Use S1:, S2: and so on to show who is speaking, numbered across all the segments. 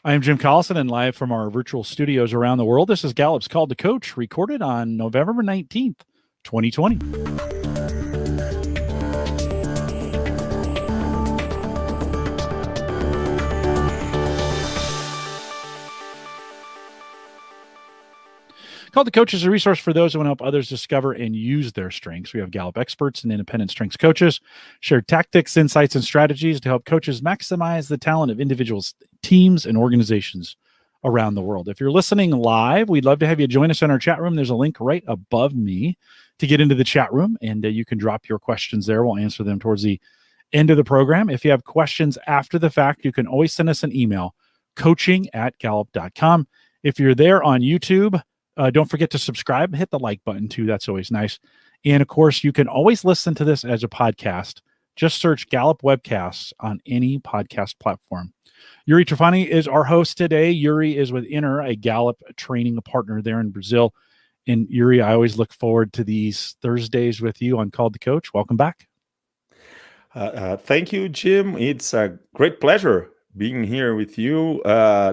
S1: I am Jim Collison, and live from our virtual studios around the world, this is Gallup's Call to Coach, recorded on November 19th, 2020. Call to Coach is a resource for those who want to help others discover and use their strengths. We have Gallup experts and independent strengths coaches share tactics, insights, and strategies to help coaches maximize the talent of individuals, teams, and organizations around the world. If you're listening live, we'd love to have you join us in our chat room. There's a link right above me to get into the chat room, and you can drop your questions there. We'll answer them towards the end of the program. If you have questions after the fact, you can always send us an email, coaching@gallup.com. If you're there on YouTube, don't forget to subscribe, hit the like button too. That's always nice. And of course, you can always listen to this as a podcast. Just search Gallup Webcasts on any podcast platform. Yuri Trefani is our host today. Yuri is with Inner, a Gallup training partner there in Brazil. And Yuri, I always look forward to these Thursdays with you on Call to Coach. Welcome back.
S2: Thank you, Jim. It's a great pleasure being here with you.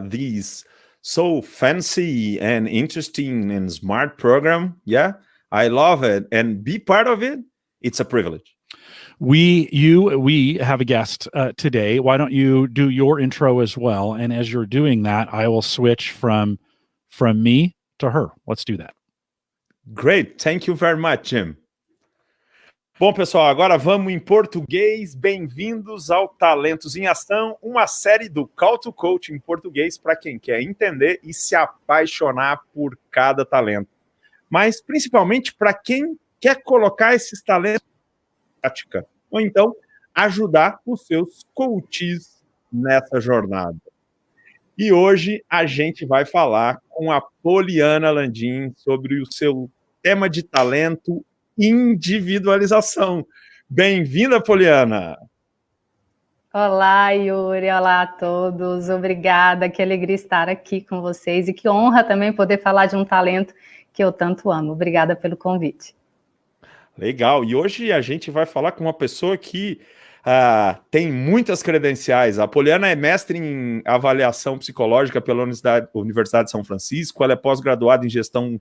S2: These so fancy and interesting and smart program. Yeah, I love it. And be part of it. It's a privilege.
S1: We have a guest today. Why don't you do your intro as well? And as you're doing that, I will switch from me to her. Let's do that.
S2: Great. Thank you very much, Jim. Bom, pessoal, agora vamos em português. Bem-vindos ao Talentos em Ação, uma série do Call to Coach em português para quem quer entender e se apaixonar por cada talento. Mas, principalmente, para quem quer colocar esses talentos em prática. Ou então, ajudar os seus coaches nessa jornada. E hoje a gente vai falar com a Poliana Landim sobre o seu tema de talento, individualização. Bem-vinda, Poliana!
S3: Olá, Yuri, olá a todos, obrigada, que alegria estar aqui com vocês e que honra também poder falar de um talento que eu tanto amo. Obrigada pelo convite.
S2: Legal, e hoje a gente vai falar com uma pessoa que tem muitas credenciais. A Poliana é mestre em avaliação psicológica pela Universidade de São Francisco, ela é pós-graduada em gestão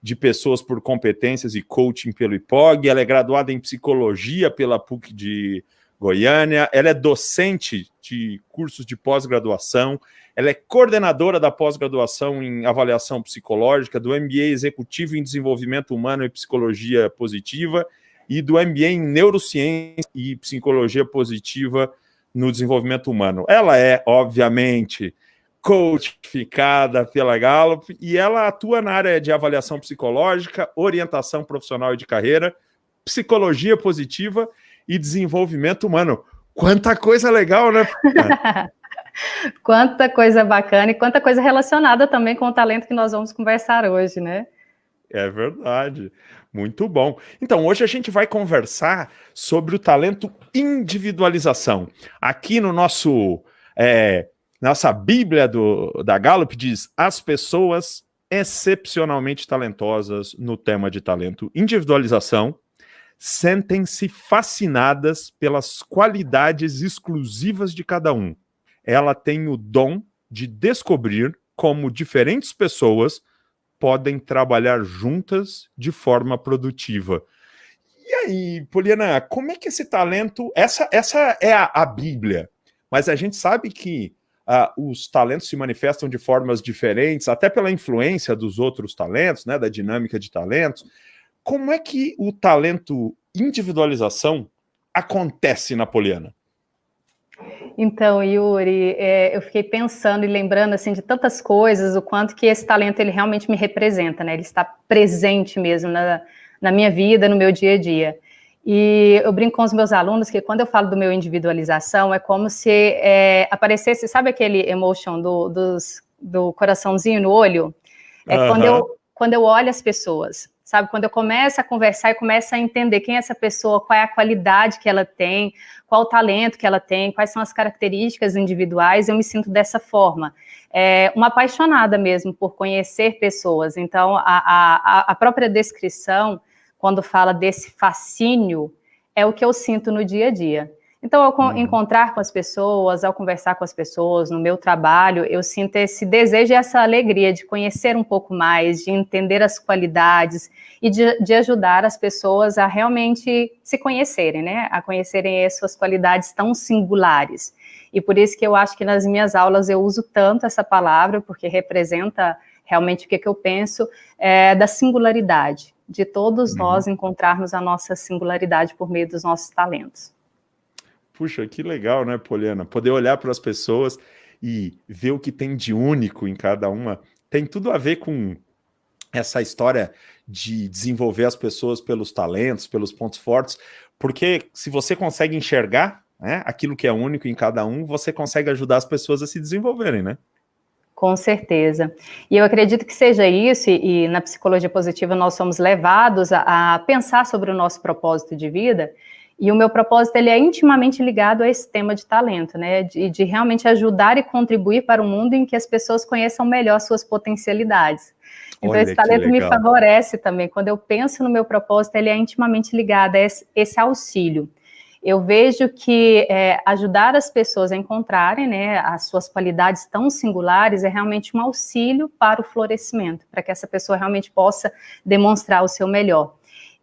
S2: de pessoas por competências e coaching pelo IPOG, ela é graduada em psicologia pela PUC de Goiânia, ela é docente de cursos de pós-graduação, ela é coordenadora da pós-graduação em avaliação psicológica, do MBA Executivo em Desenvolvimento Humano e Psicologia Positiva e do MBA em Neurociência e Psicologia Positiva no Desenvolvimento Humano. Ela é, obviamente, coachificada pela Gallup, e ela atua na área de avaliação psicológica, orientação profissional e de carreira, psicologia positiva e desenvolvimento humano. Quanta coisa legal, né?
S3: Quanta coisa bacana e quanta coisa relacionada também com o talento que nós vamos conversar hoje, né?
S2: É verdade. Muito bom. Então, hoje a gente vai conversar sobre o talento individualização. Aqui no nossa Bíblia da Gallup diz: as pessoas excepcionalmente talentosas no tema de talento individualização sentem-se fascinadas pelas qualidades exclusivas de cada um. Ela tem o dom de descobrir como diferentes pessoas podem trabalhar juntas de forma produtiva. E aí, Poliana, como é que esse talento... Essa é a Bíblia, mas a gente sabe que os talentos se manifestam de formas diferentes, até pela influência dos outros talentos, né, da dinâmica de talentos. Como é que o talento individualização acontece na Poliana?
S3: Então, Yuri, eu fiquei pensando e lembrando assim, de tantas coisas, o quanto que esse talento ele realmente me representa, né? Ele está presente mesmo na minha vida, no meu dia a dia. E eu brinco com os meus alunos que quando eu falo do meu individualização, é como se aparecesse, sabe aquele emotion do coraçãozinho no olho? É quando eu olho as pessoas, sabe? Quando eu começo a conversar e começo a entender quem é essa pessoa, qual é a qualidade que ela tem, qual o talento que ela tem, quais são as características individuais, eu me sinto dessa forma. Uma apaixonada mesmo por conhecer pessoas. Então, a própria descrição, quando fala desse fascínio, é o que eu sinto no dia a dia. Então, ao encontrar com as pessoas, ao conversar com as pessoas, no meu trabalho, eu sinto esse desejo e essa alegria de conhecer um pouco mais, de entender as qualidades e de ajudar as pessoas a realmente se conhecerem, né? A conhecerem as suas qualidades tão singulares. E por isso que eu acho que nas minhas aulas eu uso tanto essa palavra, porque representa realmente o que eu penso da singularidade, de todos nós encontrarmos a nossa singularidade por meio dos nossos talentos.
S2: Puxa, que legal, né, Poliana? Poder olhar para as pessoas e ver o que tem de único em cada uma. Tem tudo a ver com essa história de desenvolver as pessoas pelos talentos, pelos pontos fortes, porque se você consegue enxergar, né, aquilo que é único em cada um, você consegue ajudar as pessoas a se desenvolverem, né?
S3: Com certeza. E eu acredito que seja isso, e na psicologia positiva nós somos levados a pensar sobre o nosso propósito de vida. E o meu propósito, ele é intimamente ligado a esse tema de talento, né? De realmente ajudar e contribuir para um mundo em que as pessoas conheçam melhor suas potencialidades. Então,
S2: Olha,
S3: esse talento me favorece também. Quando eu penso no meu propósito, ele é intimamente ligado a esse auxílio. Eu vejo que ajudar as pessoas a encontrarem, né, as suas qualidades tão singulares é realmente um auxílio para o florescimento, para que essa pessoa realmente possa demonstrar o seu melhor.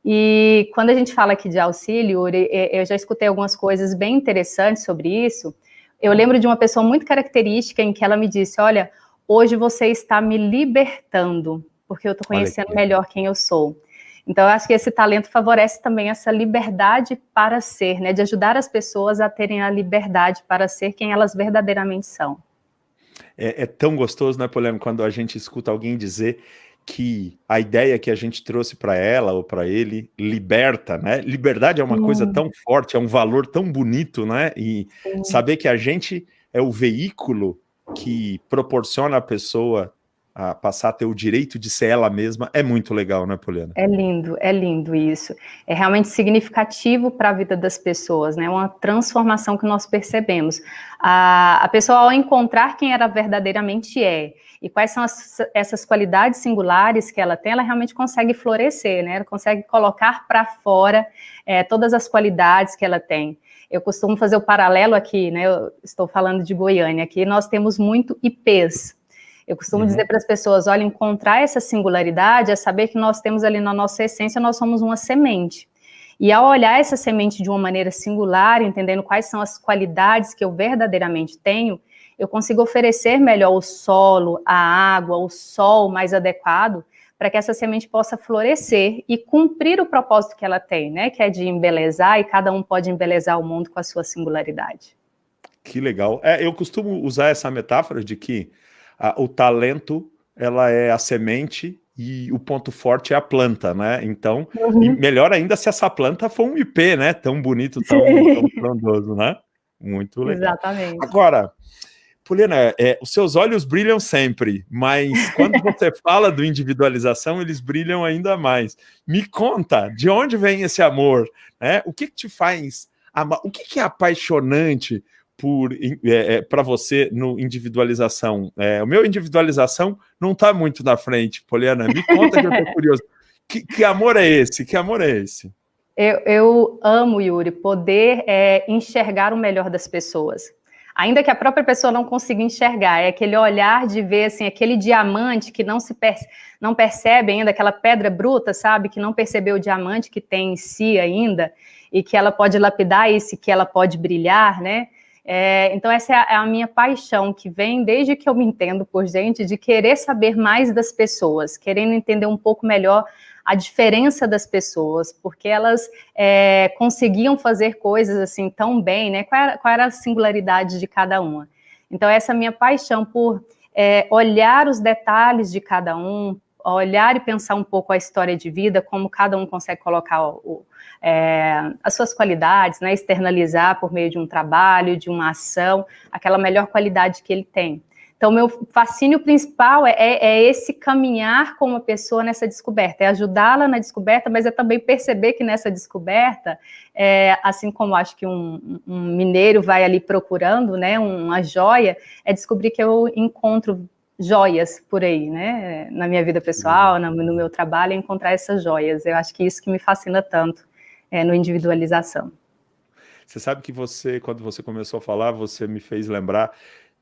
S3: E quando a gente fala aqui de auxílio, eu já escutei algumas coisas bem interessantes sobre isso. Eu lembro de uma pessoa muito característica em que ela me disse, olha, hoje você está me libertando, porque eu estou conhecendo melhor quem eu sou. Então, eu acho que esse talento favorece também essa liberdade para ser, né, de ajudar as pessoas a terem a liberdade para ser quem elas verdadeiramente são.
S2: É tão gostoso, né, Poliana, quando a gente escuta alguém dizer que a ideia que a gente trouxe para ela ou para ele liberta, né? Liberdade é uma coisa tão forte, é um valor tão bonito, né? E saber que a gente é o veículo que proporciona a pessoa a passar a ter o direito de ser ela mesma é muito legal, né, Poliana?
S3: É lindo isso. É realmente significativo para a vida das pessoas, né? Uma transformação que nós percebemos. A pessoa, ao encontrar quem ela verdadeiramente é, e quais são essas qualidades singulares que ela tem, ela realmente consegue florescer, né? Ela consegue colocar para fora todas as qualidades que ela tem. Eu costumo fazer o paralelo aqui, né? Eu estou falando de Goiânia, aqui nós temos muito IPs. Eu costumo dizer para as pessoas, olha, encontrar essa singularidade é saber que nós temos ali na nossa essência, nós somos uma semente. E ao olhar essa semente de uma maneira singular, entendendo quais são as qualidades que eu verdadeiramente tenho, eu consigo oferecer melhor o solo, a água, o sol mais adequado, para que essa semente possa florescer e cumprir o propósito que ela tem, né? Que é de embelezar, e cada um pode embelezar o mundo com a sua singularidade.
S2: Que legal. Eu costumo usar essa metáfora de que o talento, ela é a semente e o ponto forte é a planta, né? Então, e melhor ainda se essa planta for um IP, né? Tão bonito, tão frondoso, né? Muito legal.
S3: Exatamente.
S2: Agora, Poliana, os seus olhos brilham sempre, mas quando você fala do individualização, eles brilham ainda mais. Me conta, de onde vem esse amor? Né? O que te faz amar? O que é apaixonante para você no individualização? O meu individualização não está muito na frente, Poliana. Me conta que eu estou curioso. Que amor é esse? Que amor é esse?
S3: Eu amo, Yuri, poder enxergar o melhor das pessoas. Ainda que a própria pessoa não consiga enxergar, é aquele olhar de ver assim, aquele diamante que não percebe ainda, aquela pedra bruta, sabe? Que não percebeu o diamante que tem em si ainda, e que ela pode lapidar isso, que ela pode brilhar, né? Então essa é a minha paixão, que vem desde que eu me entendo por gente, de querer saber mais das pessoas, querendo entender um pouco melhor a diferença das pessoas, porque elas conseguiam fazer coisas assim tão bem, né? Qual era a singularidade de cada uma? Então essa é a minha paixão por olhar os detalhes de cada um, olhar e pensar um pouco a história de vida, como cada um consegue colocar as suas qualidades, né? Externalizar por meio de um trabalho, de uma ação, aquela melhor qualidade que ele tem. Então, meu fascínio principal é esse caminhar com uma pessoa nessa descoberta, é ajudá-la na descoberta, mas é também perceber que nessa descoberta, assim como acho que um mineiro vai ali procurando, né, uma joia, é descobrir que eu encontro joias por aí, né, na minha vida pessoal, no meu trabalho, encontrar essas joias. Eu acho que isso que me fascina tanto no individualização.
S2: Você sabe que quando você começou a falar, você me fez lembrar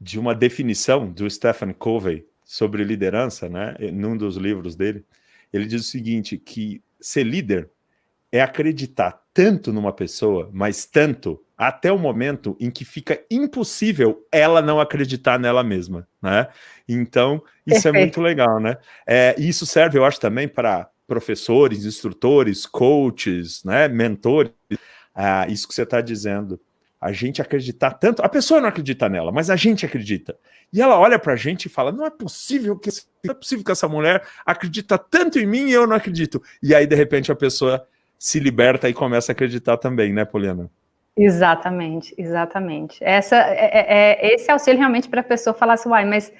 S2: de uma definição do Stephen Covey sobre liderança, né? Num dos livros dele. Ele diz o seguinte, que ser líder é acreditar tanto numa pessoa, mas tanto, até o momento em que fica impossível ela não acreditar nela mesma, né? Então, isso é muito legal, né? E isso serve, eu acho, também para professores, instrutores, coaches, né? Mentores. Isso que você está dizendo. A gente acreditar tanto... A pessoa não acredita nela, mas a gente acredita. E ela olha para a gente e fala, não é possível que essa mulher acredita tanto em mim e eu não acredito. E aí, de repente, a pessoa se liberta e começa a acreditar também, né, Poliana?
S3: Exatamente, exatamente. Esse auxílio realmente para a pessoa falar assim, uai, mas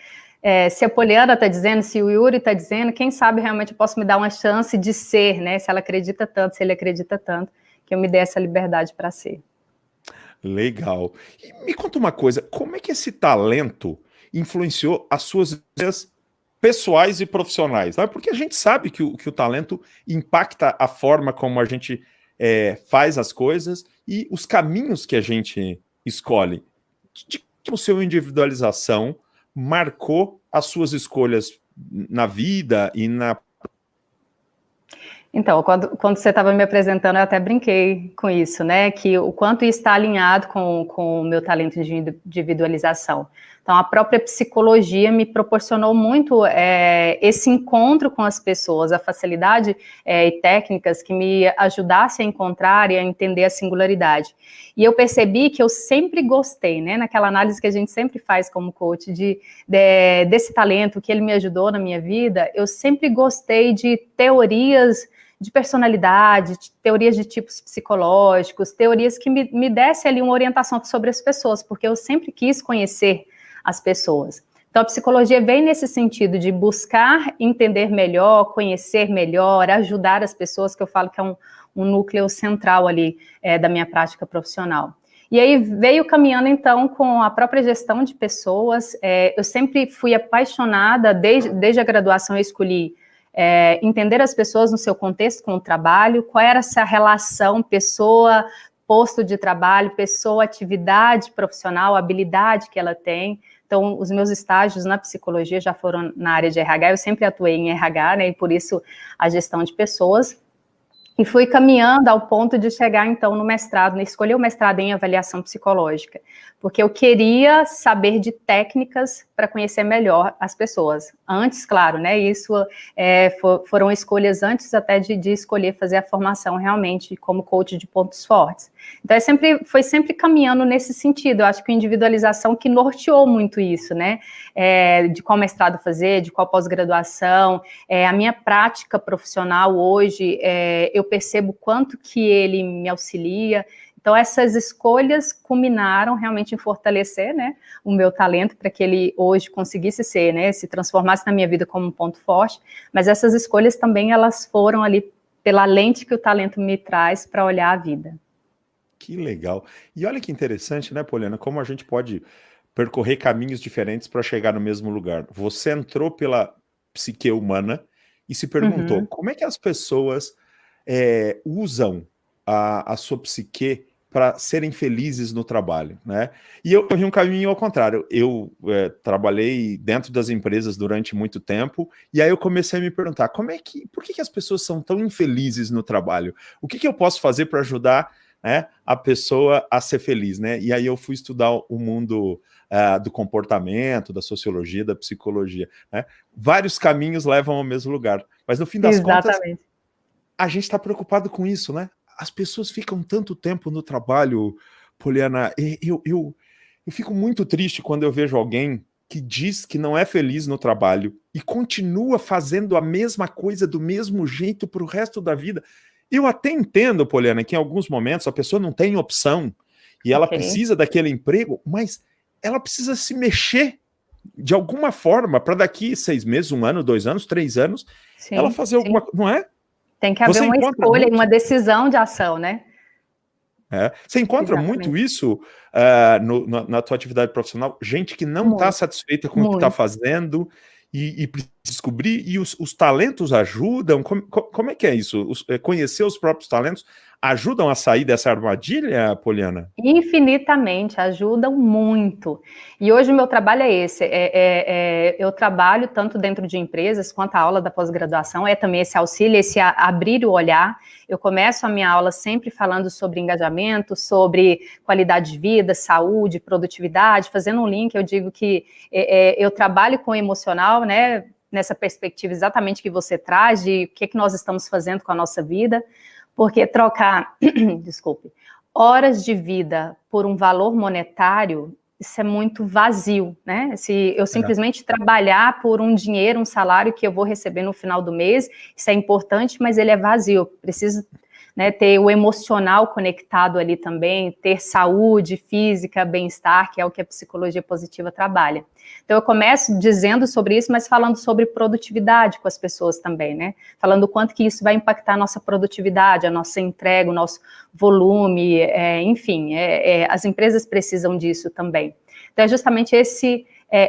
S3: se a Poliana está dizendo, se o Yuri está dizendo, quem sabe realmente eu posso me dar uma chance de ser, né? Se ela acredita tanto, se ele acredita tanto, que eu me dê essa liberdade para ser.
S2: Legal. E me conta uma coisa, como é que esse talento influenciou as suas vidas pessoais e profissionais? Né? Porque a gente sabe que o talento impacta a forma como a gente faz as coisas e os caminhos que a gente escolhe. De que o seu individualização marcou as suas escolhas na vida e na...
S3: Então, quando você estava me apresentando, eu até brinquei com isso, né? Que o quanto isso está alinhado com o meu talento de individualização. Então, a própria psicologia me proporcionou muito esse encontro com as pessoas, a facilidade e técnicas que me ajudassem a encontrar e a entender a singularidade. E eu percebi que eu sempre gostei, né? Naquela análise que a gente sempre faz como coach, desse talento que ele me ajudou na minha vida, eu sempre gostei de teorias de personalidade, de teorias de tipos psicológicos, teorias que me dessem ali uma orientação sobre as pessoas, porque eu sempre quis conhecer as pessoas. Então, a psicologia vem nesse sentido de buscar entender melhor, conhecer melhor, ajudar as pessoas, que eu falo que é um núcleo central ali da minha prática profissional. E aí veio caminhando, então, com a própria gestão de pessoas. Eu sempre fui apaixonada, desde a graduação eu escolhi entender as pessoas no seu contexto com o trabalho, qual era essa relação pessoa, posto de trabalho, pessoa, atividade profissional, habilidade que ela tem. Então, os meus estágios na psicologia já foram na área de RH, eu sempre atuei em RH, né, e por isso a gestão de pessoas. E fui caminhando ao ponto de chegar, então, no mestrado, escolher o mestrado em avaliação psicológica, porque eu queria saber de técnicas para conhecer melhor as pessoas. Antes, claro, né, isso foram escolhas antes até de escolher fazer a formação realmente como coach de pontos fortes. Então, foi sempre caminhando nesse sentido. Eu acho que a individualização que norteou muito isso, né, de qual mestrado fazer, de qual pós-graduação, a minha prática profissional hoje, eu percebo quanto que ele me auxilia. Então, essas escolhas culminaram realmente em fortalecer, né, o meu talento para que ele hoje conseguisse ser, né, se transformasse na minha vida como um ponto forte, mas essas escolhas também, elas foram ali pela lente que o talento me traz para olhar a vida.
S2: Que legal. E olha que interessante, né, Poliana, como a gente pode percorrer caminhos diferentes para chegar no mesmo lugar. Você entrou pela psique humana e se perguntou, como é que as pessoas usam a sua psique para serem felizes no trabalho, né? E eu vi um caminho ao contrário. Eu trabalhei dentro das empresas durante muito tempo, e aí eu comecei a me perguntar, por que as pessoas são tão infelizes no trabalho? O que eu posso fazer para ajudar, né, a pessoa a ser feliz, né? E aí eu fui estudar o mundo do comportamento, da sociologia, da psicologia, né? Vários caminhos levam ao mesmo lugar, mas no fim das contas, a gente está preocupado com isso, né? As pessoas ficam tanto tempo no trabalho, Poliana, eu fico muito triste quando eu vejo alguém que diz que não é feliz no trabalho e continua fazendo a mesma coisa do mesmo jeito para o resto da vida. Eu até entendo, Poliana, que em alguns momentos a pessoa não tem opção e ela precisa daquele emprego, mas ela precisa se mexer de alguma forma para daqui 6 meses, 1 ano, 2 anos, 3 anos, ela fazer alguma coisa, não é?
S3: Tem que haver uma escolha, uma decisão de ação, né?
S2: Você encontra muito isso na tua atividade profissional? Gente que não está satisfeita com o que está fazendo e precisa descobrir, e os talentos ajudam? Como é que é isso? Conhecer os próprios talentos ajudam a sair dessa armadilha, Poliana?
S3: Infinitamente, ajudam muito. E hoje o meu trabalho é esse, eu trabalho tanto dentro de empresas, quanto a aula da pós-graduação, é também esse auxílio, esse abrir o olhar. Eu começo a minha aula sempre falando sobre engajamento, sobre qualidade de vida, saúde, produtividade, fazendo um link, eu digo que eu trabalho com o emocional, né, nessa perspectiva exatamente que você traz, de o que nós estamos fazendo com a nossa vida, porque trocar, desculpe, horas de vida por um valor monetário, isso é muito vazio, né? Se eu simplesmente trabalhar por um dinheiro, um salário que eu vou receber no final do mês, isso é importante, mas ele é vazio. Eu preciso, né, ter o emocional conectado ali também, ter saúde física, bem-estar, que é o que a psicologia positiva trabalha. Então, eu começo dizendo sobre isso, mas falando sobre produtividade com as pessoas também, né? Falando o quanto que isso vai impactar a nossa produtividade, a nossa entrega, o nosso volume, enfim, as empresas precisam disso também. Então, é justamente esse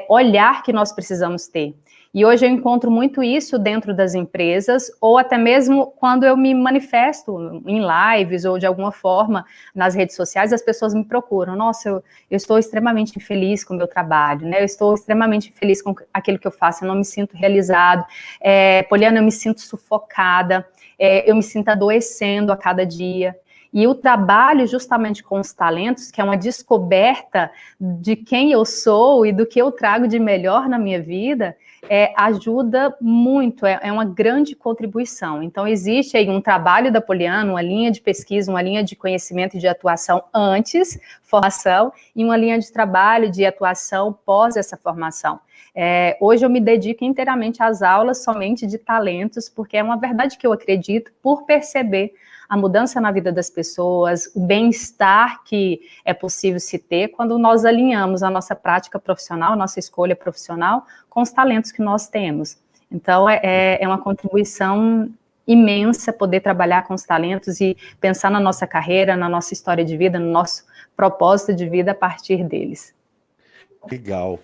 S3: olhar que nós precisamos ter. E hoje eu encontro muito isso dentro das empresas, ou até mesmo quando eu me manifesto em lives ou de alguma forma nas redes sociais, as pessoas me procuram. Nossa, eu estou extremamente infeliz com o meu trabalho, né? Eu estou extremamente infeliz com aquilo que eu faço, eu não me sinto realizado. Poliana, eu me sinto sufocada, eu me sinto adoecendo a cada dia. E o trabalho justamente com os talentos, que é uma descoberta de quem eu sou e do que eu trago de melhor na minha vida, ajuda muito, é uma grande contribuição. Então, existe aí um trabalho da Poliana, uma linha de pesquisa, uma linha de conhecimento e de atuação antes, formação, e uma linha de trabalho de atuação pós essa formação. Hoje eu me dedico inteiramente às aulas somente de talentos, porque é uma verdade que eu acredito por perceber a mudança na vida das pessoas, o bem-estar que é possível se ter quando nós alinhamos a nossa prática profissional, a nossa escolha profissional, com os talentos que nós temos. Então, é uma contribuição imensa poder trabalhar com os talentos e pensar na nossa carreira, na nossa história de vida, no nosso propósito de vida a partir deles.
S2: Legal.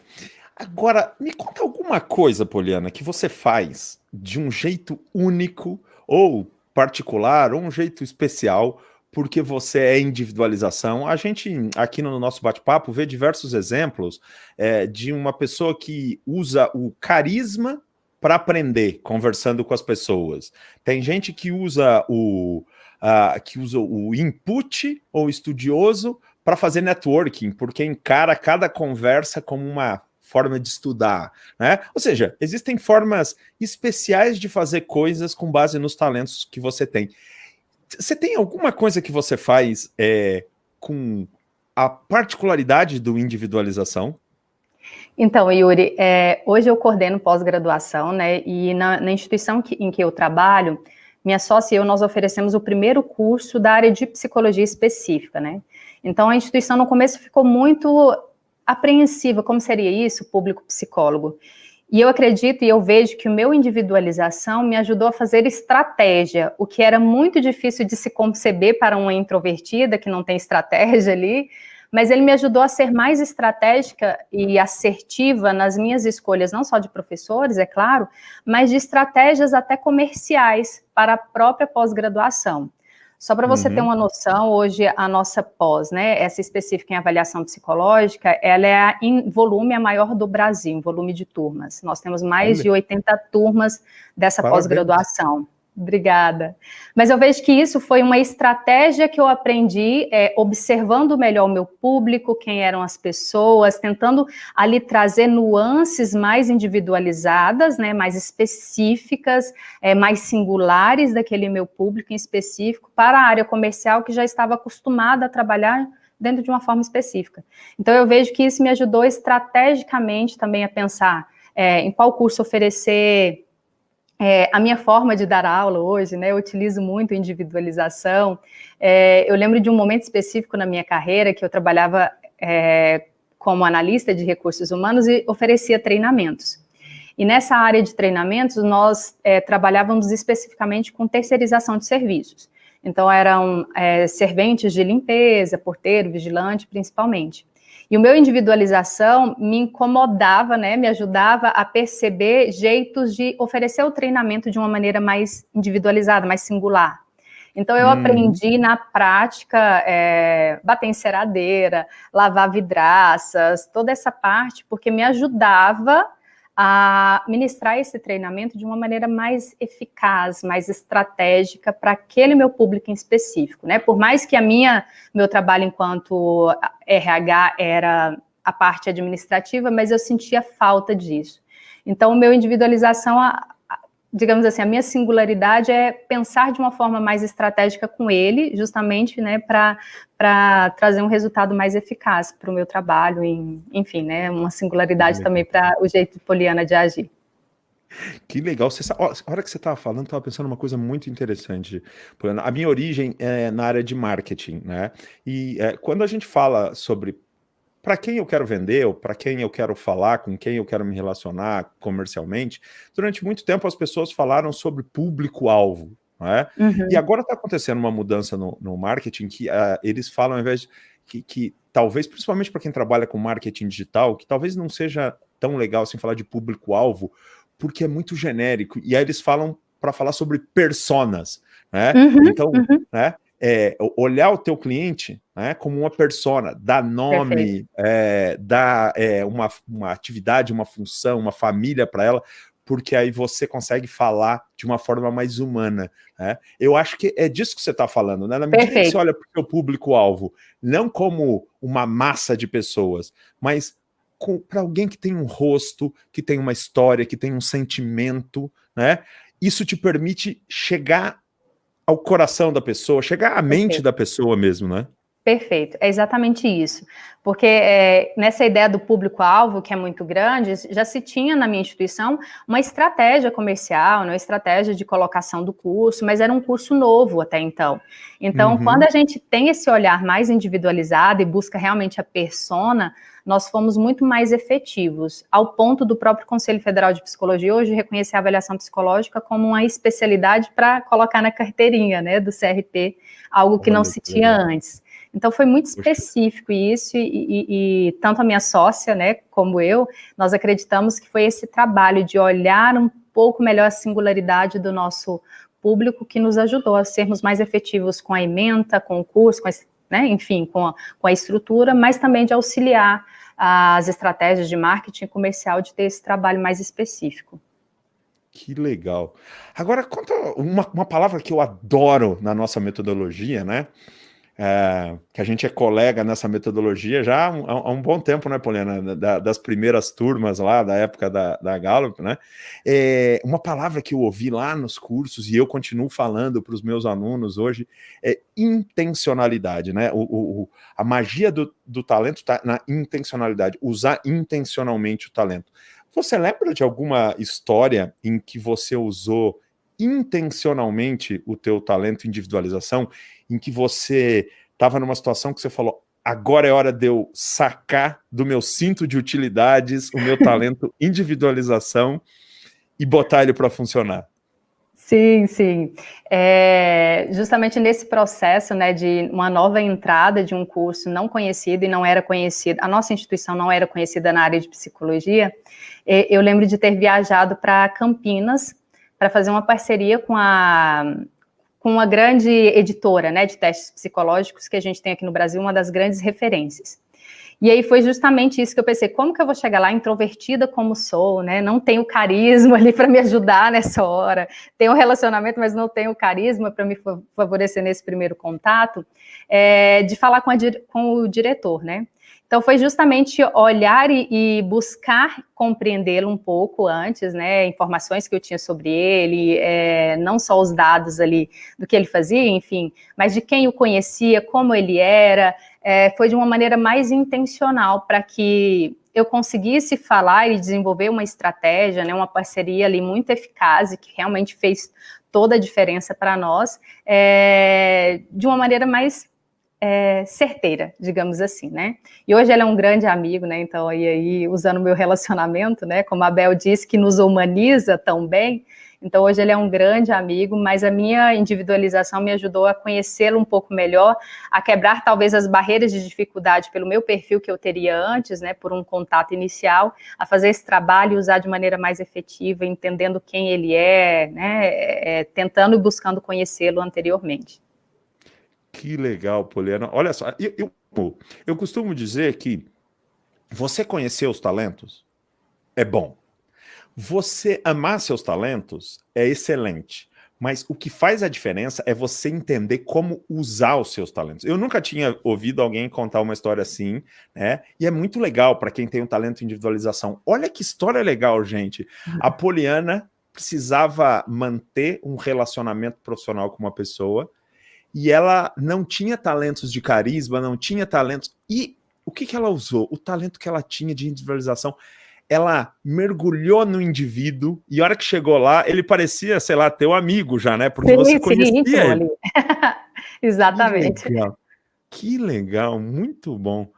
S2: Agora, me conta alguma coisa, Poliana, que você faz de um jeito único ou particular, ou um jeito especial, porque você é individualização. A gente, aqui no nosso bate-papo, vê diversos exemplos de uma pessoa que usa o carisma para aprender, conversando com as pessoas. Tem gente que usa o input ou estudioso para fazer networking, porque encara cada conversa como uma forma de estudar, né? Ou seja, existem formas especiais de fazer coisas com base nos talentos que você tem. Você tem alguma coisa que você faz com a particularidade do individualização?
S3: Então, Yuri, hoje eu coordeno pós-graduação, né? E na instituição em que eu trabalho, minha sócia e eu, nós oferecemos o primeiro curso da área de psicologia específica, né? Então, a instituição no começo ficou muito apreensiva, como seria isso, público psicólogo. E eu acredito e eu vejo que o meu individualização me ajudou a fazer estratégia, o que era muito difícil de se conceber para uma introvertida, que não tem estratégia ali, mas ele me ajudou a ser mais estratégica e assertiva nas minhas escolhas, não só de professores, é claro, mas de estratégias até comerciais para a própria pós-graduação. Só para você ter uma noção, hoje a nossa pós, né, essa específica em avaliação psicológica, ela é em volume a maior do Brasil, em volume de turmas. Nós temos mais de 80 turmas dessa pós-graduação. Obrigada. Mas eu vejo que isso foi uma estratégia que eu aprendi observando melhor o meu público, quem eram as pessoas, tentando ali trazer nuances mais individualizadas, né, mais específicas, mais singulares daquele meu público em específico para a área comercial que já estava acostumada a trabalhar dentro de uma forma específica. Então eu vejo que isso me ajudou estrategicamente também a pensar em qual curso oferecer. A minha forma de dar aula hoje, né, eu utilizo muito individualização. Eu lembro de um momento específico na minha carreira que eu trabalhava como analista de recursos humanos e oferecia treinamentos. E nessa área de treinamentos, nós trabalhávamos especificamente com terceirização de serviços. Então, eram serventes de limpeza, porteiro, vigilante, principalmente. E o meu individualização me incomodava, né, me ajudava a perceber jeitos de oferecer o treinamento de uma maneira mais individualizada, mais singular. Então, eu aprendi na prática, bater em enceradeira, lavar vidraças, toda essa parte, porque me ajudava a ministrar esse treinamento de uma maneira mais eficaz, mais estratégica para aquele meu público em específico, né? Por mais que meu trabalho enquanto RH era a parte administrativa, mas eu sentia falta disso. Então, meu individualização, digamos assim, a minha singularidade é pensar de uma forma mais estratégica com ele, justamente, né, para trazer um resultado mais eficaz para o meu trabalho, enfim, né, uma singularidade também para o jeito poliana de agir.
S2: Que legal. A hora que você estava falando, estava pensando uma coisa muito interessante, Poliana. A minha origem é na área de marketing, né? E quando a gente fala sobre para quem eu quero vender, ou para quem eu quero falar, com quem eu quero me relacionar comercialmente, durante muito tempo as pessoas falaram sobre público-alvo, né? E agora está acontecendo uma mudança no marketing que eles falam, ao invés de que talvez, principalmente para quem trabalha com marketing digital, que talvez não seja tão legal assim falar de público-alvo, porque é muito genérico. E aí eles falam para falar sobre personas, né? Então, né? Olhar o teu cliente, né, como uma persona, dar nome, dar uma atividade, uma função, uma família para ela, porque aí você consegue falar de uma forma mais humana, né? Eu acho que é disso que você está falando, né? Na medida que você olha para o seu público-alvo, não como uma massa de pessoas, mas para alguém que tem um rosto, que tem uma história, que tem um sentimento, né? Isso te permite chegar ao coração da pessoa, chegar à mente da pessoa mesmo, né?
S3: Perfeito, é exatamente isso. Porque nessa ideia do público-alvo, que é muito grande, já se tinha na minha instituição uma estratégia comercial, uma estratégia de colocação do curso, mas era um curso novo até então. Então, quando a gente tem esse olhar mais individualizado e busca realmente a persona, nós fomos muito mais efetivos, ao ponto do próprio Conselho Federal de Psicologia hoje reconhecer a avaliação psicológica como uma especialidade para colocar na carteirinha, né, do CRP, algo que não se tinha antes. Então, foi muito específico isso, e tanto a minha sócia, né, como eu, nós acreditamos que foi esse trabalho de olhar um pouco melhor a singularidade do nosso público que nos ajudou a sermos mais efetivos com a ementa, com o curso, né, enfim, com a estrutura, mas também de auxiliar as estratégias de marketing comercial de ter esse trabalho mais específico.
S2: Que legal. Agora, conta uma palavra que eu adoro na nossa metodologia, né? Que a gente é colega nessa metodologia já há um bom tempo, né, Poliana? Das primeiras turmas lá, da época da Gallup, né? Uma palavra que eu ouvi lá nos cursos e eu continuo falando para os meus alunos hoje é intencionalidade, né? A magia do talento está na intencionalidade, usar intencionalmente o talento. Você lembra de alguma história em que você usou intencionalmente o teu talento e individualização, em que você estava numa situação que você falou, agora é hora de eu sacar do meu cinto de utilidades o meu talento individualização e botar ele para funcionar?
S3: Sim, sim. Justamente nesse processo, né, de uma nova entrada de um curso não conhecido e não era conhecido, a nossa instituição não era conhecida na área de psicologia, eu lembro de ter viajado para Campinas para fazer uma parceria com uma grande editora, né, de testes psicológicos que a gente tem aqui no Brasil, uma das grandes referências. E aí foi justamente isso que eu pensei, como que eu vou chegar lá introvertida como sou, né, não tenho carisma ali para me ajudar nessa hora, tenho um relacionamento, mas não tenho carisma para me favorecer nesse primeiro contato, de falar com o diretor, né. Então, foi justamente olhar e buscar compreendê-lo um pouco antes, né, informações que eu tinha sobre ele, não só os dados ali do que ele fazia, enfim, mas de quem o conhecia, como ele era, foi de uma maneira mais intencional para que eu conseguisse falar e desenvolver uma estratégia, né, uma parceria ali muito eficaz e que realmente fez toda a diferença para nós, de uma maneira mais certeira, digamos assim, né? E hoje ele é um grande amigo, né? Então, aí usando o meu relacionamento, né? Como a Bel disse, que nos humaniza tão bem. Então, hoje ele é um grande amigo, mas a minha individualização me ajudou a conhecê-lo um pouco melhor, a quebrar talvez as barreiras de dificuldade pelo meu perfil que eu teria antes, né? Por um contato inicial, a fazer esse trabalho e usar de maneira mais efetiva, entendendo quem ele é, né? Tentando e buscando conhecê-lo anteriormente.
S2: Que legal, Poliana. Olha só, eu costumo dizer que você conhecer os talentos é bom. Você amar seus talentos é excelente. Mas o que faz a diferença é você entender como usar os seus talentos. Eu nunca tinha ouvido alguém contar uma história assim, né? E é muito legal para quem tem um talento de individualização. Olha que história legal, gente. A Poliana precisava manter um relacionamento profissional com uma pessoa e ela não tinha talentos de carisma, não tinha talentos. E o que ela usou? O talento que ela tinha de individualização. Ela mergulhou no indivíduo e a hora que chegou lá, ele parecia, sei lá, teu amigo já, né? Porque você conhecia ele.
S3: Ali. Exatamente.
S2: Que legal, muito bom.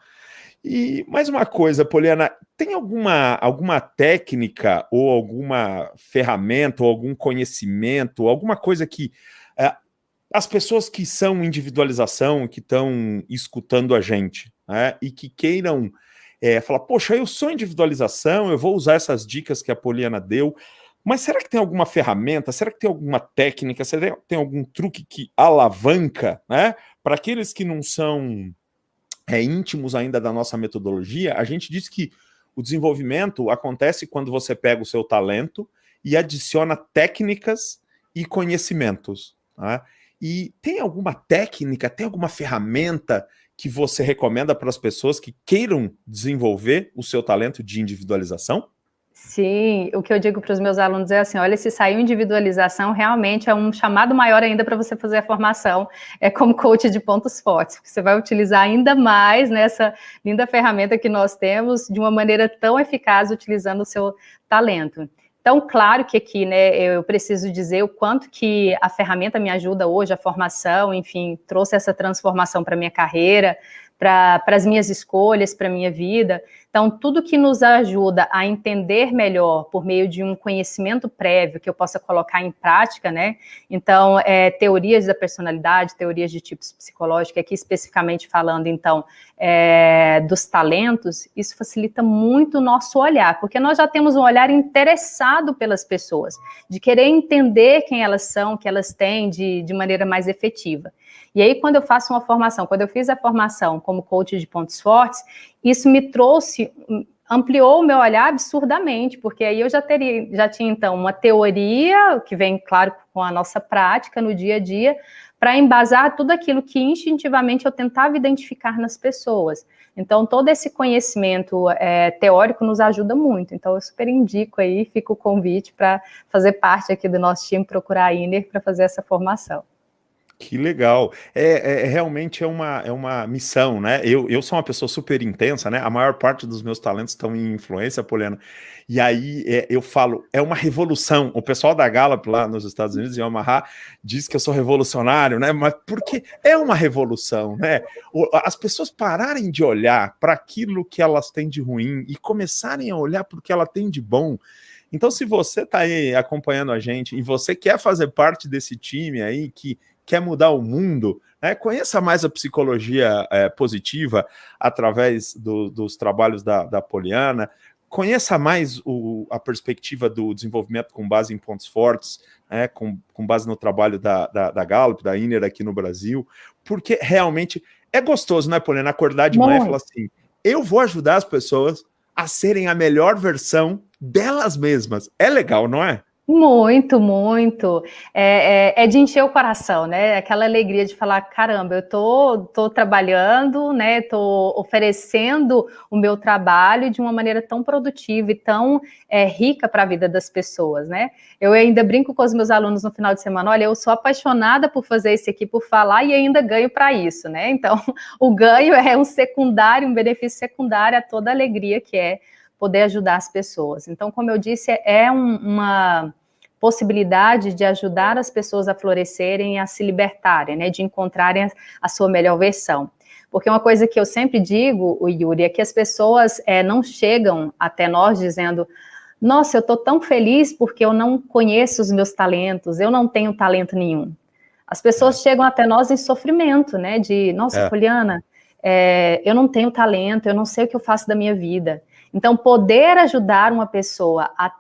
S2: E mais uma coisa, Poliana, tem alguma técnica ou alguma ferramenta ou algum conhecimento, alguma coisa que as pessoas que são individualização, que estão escutando a gente, né, e que queiram falar, poxa, eu sou individualização, eu vou usar essas dicas que a Poliana deu, mas será que tem alguma ferramenta, será que tem alguma técnica, será que tem algum truque que alavanca, né, para aqueles que não são íntimos ainda da nossa metodologia? A gente diz que o desenvolvimento acontece quando você pega o seu talento e adiciona técnicas e conhecimentos, tá? E tem alguma técnica, tem alguma ferramenta que você recomenda para as pessoas que queiram desenvolver o seu talento de individualização?
S3: Sim, o que eu digo para os meus alunos é assim, olha, se saiu individualização, realmente é um chamado maior ainda para você fazer a formação, como coach de pontos fortes, porque você vai utilizar ainda mais nessa linda ferramenta que nós temos, de uma maneira tão eficaz, utilizando o seu talento. Então, claro que aqui, né, eu preciso dizer o quanto que a ferramenta me ajuda hoje, a formação, enfim, trouxe essa transformação para a minha carreira, para as minhas escolhas, para a minha vida. Então, tudo que nos ajuda a entender melhor por meio de um conhecimento prévio que eu possa colocar em prática, né? Então, teorias da personalidade, teorias de tipos psicológicos, aqui especificamente falando, então, dos talentos, isso facilita muito o nosso olhar, porque nós já temos um olhar interessado pelas pessoas, de querer entender quem elas são, o que elas têm de maneira mais efetiva. E aí, quando eu faço uma formação, quando eu fiz a formação como coach de pontos fortes, isso me trouxe, ampliou o meu olhar absurdamente, porque aí eu já tinha, então, uma teoria, que vem, claro, com a nossa prática no dia a dia, para embasar tudo aquilo que instintivamente eu tentava identificar nas pessoas. Então, todo esse conhecimento teórico nos ajuda muito. Então, eu super indico aí, fica o convite para fazer parte aqui do nosso time, procurar a Inner para fazer essa formação.
S2: Que legal. Realmente é uma missão, né? Eu sou uma pessoa super intensa, né? A maior parte dos meus talentos estão em influência, Poliana. E aí eu falo, é uma revolução. O pessoal da Gallup lá nos Estados Unidos, em Omaha, diz que eu sou revolucionário, né? Mas porque é uma revolução, né? As pessoas pararem de olhar para aquilo que elas têm de ruim e começarem a olhar para o que ela tem de bom. Então, se você está aí acompanhando a gente e você quer fazer parte desse time aí que quer mudar o mundo, né? Conheça mais a psicologia positiva através dos trabalhos da Poliana, conheça mais a perspectiva do desenvolvimento com base em pontos fortes, né? com base no trabalho da Gallup, da Inner aqui no Brasil, porque realmente é gostoso, né, Poliana, acordar de manhã e falar assim, eu vou ajudar as pessoas a serem a melhor versão delas mesmas. É legal, não é?
S3: Muito, muito. É de encher o coração, né? Aquela alegria de falar, caramba, eu tô trabalhando, né? Tô oferecendo o meu trabalho de uma maneira tão produtiva e tão rica para a vida das pessoas, né? Eu ainda brinco com os meus alunos no final de semana, olha, eu sou apaixonada por fazer isso aqui, por falar e ainda ganho para isso, né? Então, o ganho é um benefício secundário a toda a alegria que é poder ajudar as pessoas. Então, como eu disse, uma possibilidade de ajudar as pessoas a florescerem e a se libertarem, né, de encontrarem a sua melhor versão. Porque uma coisa que eu sempre digo, Yuri, é que as pessoas não chegam até nós dizendo, nossa, eu estou tão feliz porque eu não conheço os meus talentos, eu não tenho talento nenhum. As pessoas chegam até nós em sofrimento, né, de, nossa, Poliana, eu não tenho talento, eu não sei o que eu faço da minha vida. Então, poder ajudar uma pessoa a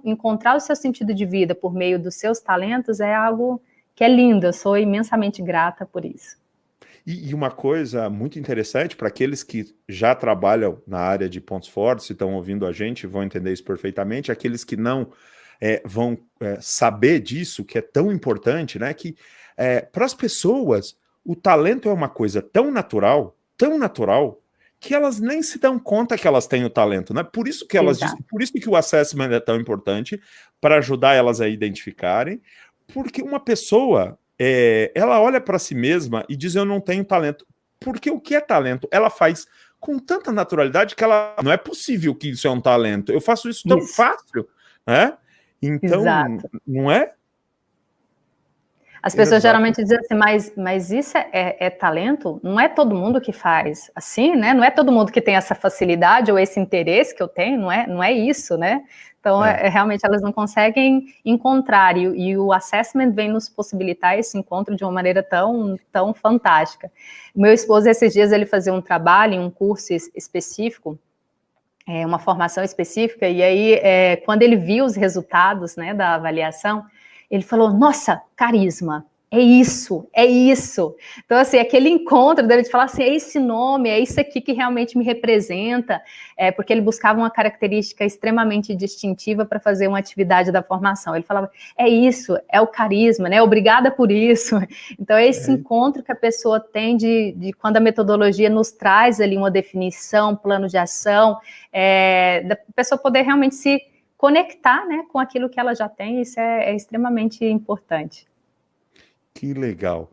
S3: encontrar o seu sentido de vida por meio dos seus talentos é algo que é lindo. Eu sou imensamente grata por isso.
S2: E uma coisa muito interessante para aqueles que já trabalham na área de pontos fortes, e estão ouvindo a gente, vão entender isso perfeitamente, aqueles que não vão saber disso, que é tão importante, né? Que para as pessoas, o talento é uma coisa tão natural, que elas nem se dão conta que elas têm o talento, né? Por isso que por isso que o assessment é tão importante, para ajudar elas a identificarem, porque uma pessoa ela olha para si mesma e diz: eu não tenho talento. Porque o que é talento? Ela faz com tanta naturalidade que ela não é possível que isso é um talento. Eu faço isso tão fácil, né? Então, não é?
S3: As pessoas geralmente dizem assim, mas isso é talento? Não é todo mundo que faz assim, né? Não é todo mundo que tem essa facilidade ou esse interesse que eu tenho, não é isso, né? Então, realmente, elas não conseguem encontrar, e o assessment vem nos possibilitar esse encontro de uma maneira tão fantástica. O meu esposo, esses dias, ele fazia um trabalho em um curso específico, uma formação específica, e aí, quando ele viu os resultados, né, da avaliação, ele falou: nossa, carisma, é isso. Então, assim, aquele encontro dele de falar assim, é esse nome, é isso aqui que realmente me representa, porque ele buscava uma característica extremamente distintiva para fazer uma atividade da formação. Ele falava: é isso, é o carisma, né? Obrigada por isso. Então, é esse encontro que a pessoa tem de quando a metodologia nos traz ali uma definição, plano de ação, da pessoa poder realmente se conectar, né, com aquilo que ela já tem. Isso é extremamente importante.
S2: Que legal.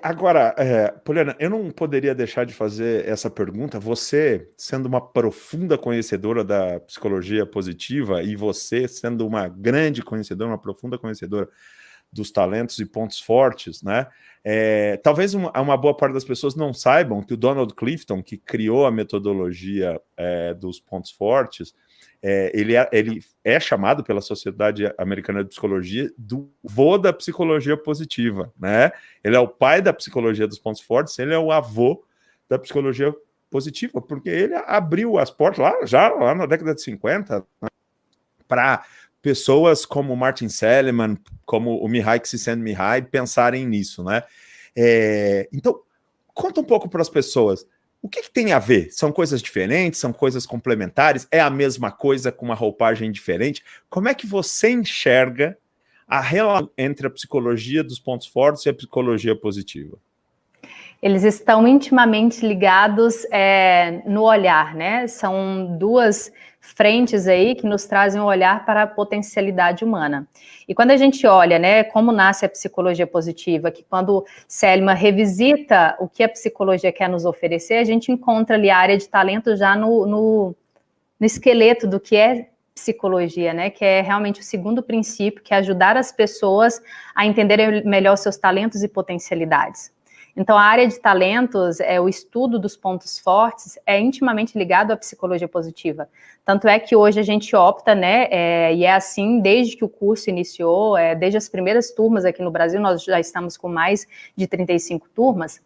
S2: Agora, Poliana, eu não poderia deixar de fazer essa pergunta. Você, sendo uma profunda conhecedora da psicologia positiva, e você sendo uma grande conhecedora, uma profunda conhecedora dos talentos e pontos fortes, né? Talvez uma boa parte das pessoas não saibam que o Donald Clifton, que criou a metodologia dos pontos fortes, ele é chamado pela Sociedade Americana de Psicologia do avô da psicologia positiva, né? Ele é o pai da psicologia dos pontos fortes, ele é o avô da psicologia positiva, porque ele abriu as portas lá na década de 50, né, para pessoas como Martin Seligman, como o Mihai Csikszentmihalyi pensarem nisso, né? Então, conta um pouco para as pessoas. O que tem a ver? São coisas diferentes? São coisas complementares? É a mesma coisa com uma roupagem diferente? Como é que você enxerga a relação entre a psicologia dos pontos fortes e a psicologia positiva?
S3: Eles estão intimamente ligados no olhar, né? São duas frentes aí que nos trazem um olhar para a potencialidade humana. E quando a gente olha, né, como nasce a psicologia positiva, que quando Seligman revisita o que a psicologia quer nos oferecer, a gente encontra ali a área de talento já no esqueleto do que é psicologia, né, que é realmente o segundo princípio, que é ajudar as pessoas a entenderem melhor seus talentos e potencialidades. Então, a área de talentos, o estudo dos pontos fortes, é intimamente ligado à psicologia positiva. Tanto é que hoje a gente opta, né, e é assim desde que o curso iniciou, desde as primeiras turmas aqui no Brasil, nós já estamos com mais de 35 turmas,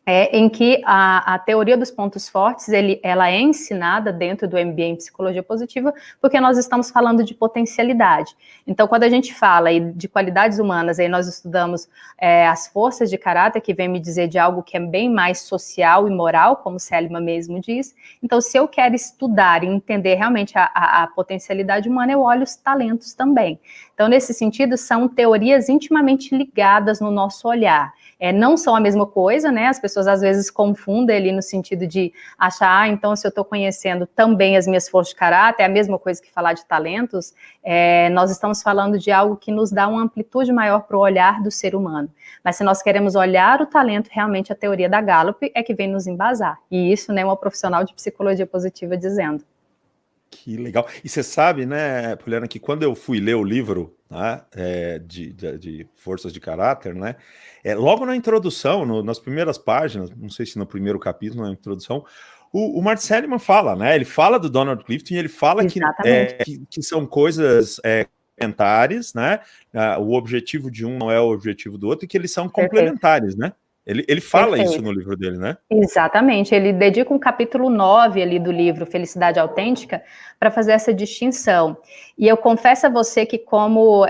S3: em que a teoria dos pontos fortes, ela é ensinada dentro do MBA em Psicologia Positiva, porque nós estamos falando de potencialidade. Então, quando a gente fala de qualidades humanas, aí nós estudamos as forças de caráter, que vem me dizer de algo que é bem mais social e moral, como Seligman mesmo diz. Então, se eu quero estudar e entender realmente a potencialidade humana, eu olho os talentos também. Então, nesse sentido, são teorias intimamente ligadas no nosso olhar. Não são a mesma coisa, né? As pessoas às vezes confundem ali no sentido de achar, então se eu estou conhecendo também as minhas forças de caráter, é a mesma coisa que falar de talentos. Nós estamos falando de algo que nos dá uma amplitude maior para o olhar do ser humano. Mas se nós queremos olhar o talento, realmente a teoria da Gallup é que vem nos embasar. E isso, né, uma profissional de psicologia positiva dizendo.
S2: Que legal. E você sabe, né, Poliana, que quando eu fui ler o livro, né, de forças de caráter, né, logo na introdução, nas primeiras páginas, não sei se no primeiro capítulo, na introdução, o Martin Seligman fala, né, ele fala do Donald Clifton e ele fala que são coisas complementares, né, o objetivo de um não é o objetivo do outro, e que eles são complementares, né? Ele fala isso no livro dele, né?
S3: Exatamente, ele dedica um capítulo 9 ali do livro Felicidade Autêntica para fazer essa distinção. E eu confesso a você que como